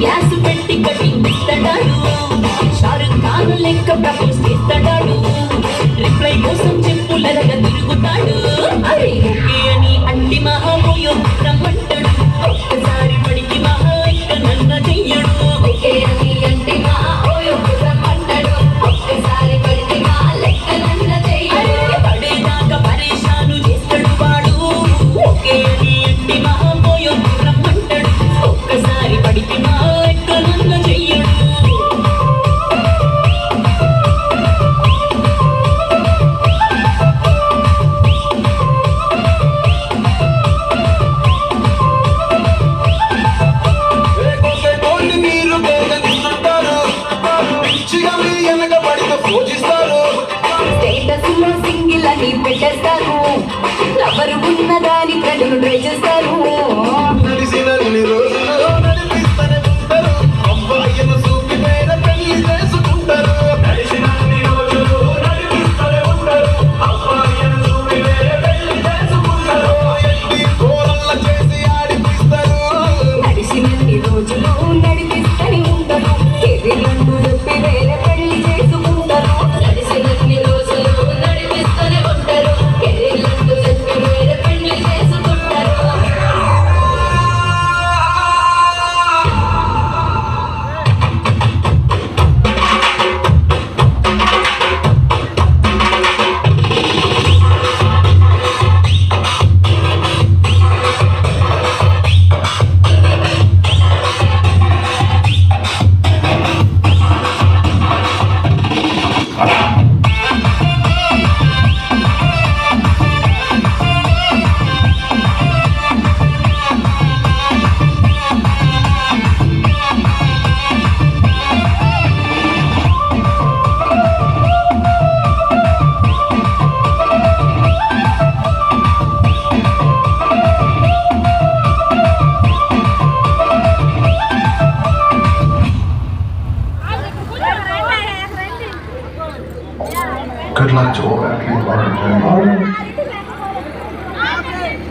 Gas పెట్టి cutting ఇస్తాడాడు Shahrukh Khan లెక్క propose చేస్తాడాడు reply కోసం చెప్పులరగా తిరుగుతాడు అరే ఓకే అని అంటి మహాపోయో రమ్మంటాడు ఒక్కసారి పడికి మహా ఇక నన్న చెయ్యడు ఓకే అని అంటి మహాపోయో రమ్మంటాడు ఒక్కసారి పడికి మహా లెక్క నన్న చెయ్యడు పడేదాకా పరేషాను చేస్తాడు వాడు ఓకే అని అంటి మహాపోయో రమ్మంటాడు ఒక్కసారి పడికి మహా లెక్క నన్న చెయ్యడు సింగిల్ అని పెట్టేస్తారు ఎవరు ఉన్నదాని ప్రజలు ట్రై చేస్తారు నడిచినన్ని రోజులు నడిపిస్తూనే ఉంటారు కెరీర్లంటూ చెప్పి వేరే పెళ్లి చేసుకుంటారు నడిచినన్ని రోజులు నడిపిస్తూనే ఉంటారు కెరీర్లంటూ చెప్పి వేరే పెళ్లి చేసుకుంటారు Good luck to all our people.